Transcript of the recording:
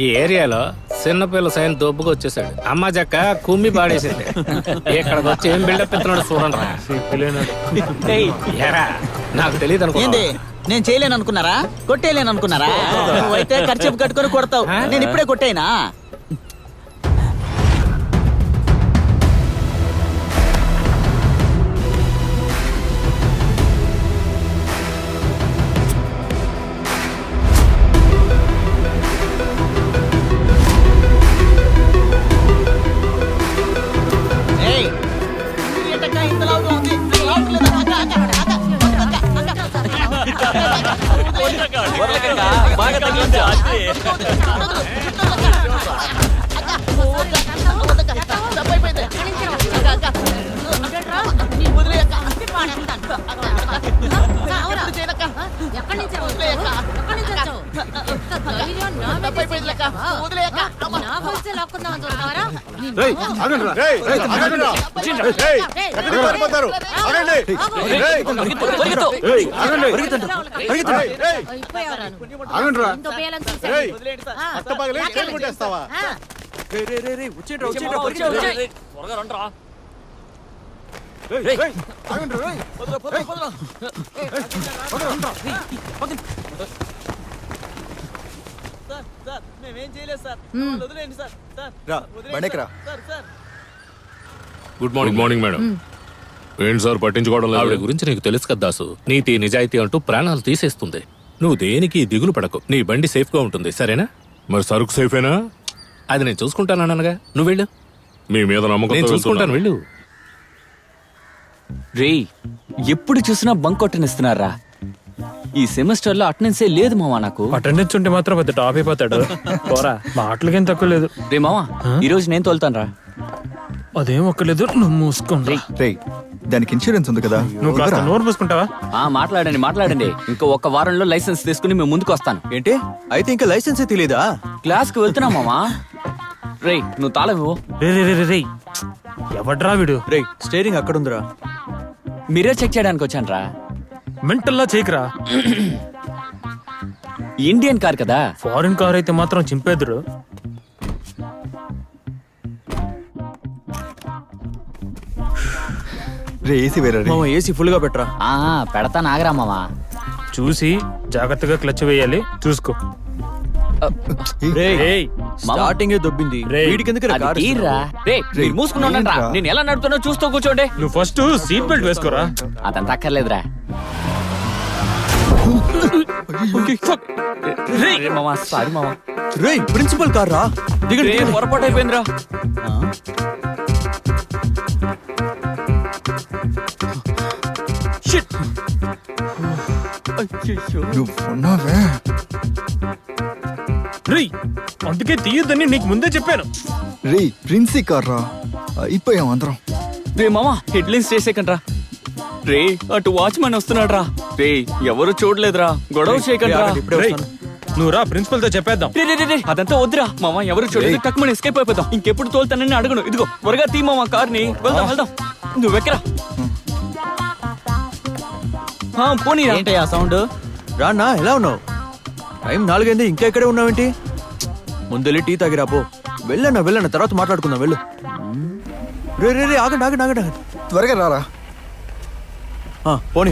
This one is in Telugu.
ఈ ఏరియాలో చిన్నపిల్ల సైన్ దొబ్బుకు వచ్చేసాడు. అమ్మ జక్క కుమ్మి పాడేసింది. ఇక్కడికి వచ్చి ఏం బిల్డప్ ఇస్తున్నాడు చూడండి. ఏరా, నాకు తెలియదు అనుకో. నేను చేయలేను అనుకున్నారా? కొట్టేయలేను అనుకున్నారా? నువ్వైతే ఖర్చు కట్టుకొని కొడతావు. నేను ఇప్పుడే కొట్టేనా? Good morning madam. ఏంటి సార్ పట్టించుకోవడం లేదు? ఆవిడ గురించి నీకు తెలుసు కదా దాసు. నీతి నిజాయితీ అంటూ ప్రాణాలు తీసేస్తుంది. నువ్వు దేనికి దిగులు పడకు. నీ బండి సేఫ్ గా ఉంటుంది, సరేనా? మరి సరుకు సేఫేనా? అది నేను చూసుకుంటానగా. నువ్వు వెళ్ళు. మీ మీద నమ్మకం. నేను చూసుకుంటాను, వెళ్ళు. రే, ఎప్పుడు చూసినా బంక్ కొట్టనిస్తున్నారా? ఈ సెమిస్టర్ లో అటెండెన్సే లేదు మావా. నాకు అటెండెన్స్ ఉంటే మాత్రం పెద్ద టాప్ అయిపోతాడు. పోరా, మాటలకేం తక్కువ లేదు. రే మావా, ఈ రోజు నేను తోలుతాను రా. అదేం ఒక్కలేదు, నువ్వు మూసుకోండి. రేయ్, దానికి ఇన్సూరెన్స్ ఉంది కదా, నువ్వు కాస్త నోరు మూసుకుంటావా? మాట్లాడండి. ఇంకా ఒక్క వారంలో లైసెన్స్ తీసుకుని మేము ముందుకు వస్తాను. ఏంటి అయితే ఇంకా లైసెన్సే తెలియదా? క్లాస్ కి వెళ్తున్నా మావా. రే, నువ్వు తాళం ఇవ్వు. రే ఎవడ్రా వీడు? రేయ్, స్టీరింగ్ అక్కడ ఉందిరా. మీరే చెక్ చేయడానికి వచ్చాను రా. మెంటల్లా చేయకురా. ఇండియన్ కార్ కదా. ఫారిన్ కార్ అయితే మాత్రం చింపేదురు. రే, ఏసీ వేరే. ఏసీ ఫుల్ గా పెట్టరా. పెడతా నాగరా మావా. చూసి జాగ్రత్తగా క్లచ్ వేయాలి, చూసుకో. స్టార్టింగ్ దొబ్బింది. మూసుకున్నా. నేను ఎలా నడుపుతున్నా చూస్తూ కూర్చోండి. నువ్వు ఫస్ట్ సీట్ బెల్ట్ వేసుకోరా. అదంతా అక్కర్లేదురా. సారీ మామా. రే, ప్రిన్సిపల్ కార్ రా. పొరపాటు అయిపోయిందిరా. అందుకే తీయొద్దని నీకు ముందే చెప్పాను. రే, ప్రిన్సీ కార్ రా. అయిపోయాం అందరం. రే మామా, హెడ్లైన్స్ చేసేకండ్రా. రే, అటు వాచ్మెన్ వస్తున్నాడు రా. రే, ఎవరు చూడలేదురా, గొడవ చేయకండి. నువ్వు రా, ప్రిన్సిపల్ తో చెప్పేద్దాం. అదంతా వద్దురా మామా, ఎవరు చూడలేదు. టక్కుమని ఎస్కేప్ అయిపోతాం. ఇంకెప్పుడు తోలుతానని అడగను. ఇదిగో త్వరగా తీ మామా కార్ని. వెళ్దాం. నువ్వెక్కరా. పోనీ ఏంటి ఆ సౌండ్? రానా, ఎలా ఉన్నావు? టైం 4 అయింది, ఇంకా ఇక్కడే ఉన్నావేంటి? ముందెళ్ళి టీ తాగిరా పో. వెళ్ళన్నా తర్వాత మాట్లాడుకుందాం, వెళ్ళు. రే, ఆగండి, త్వరగా రారా. పోనీ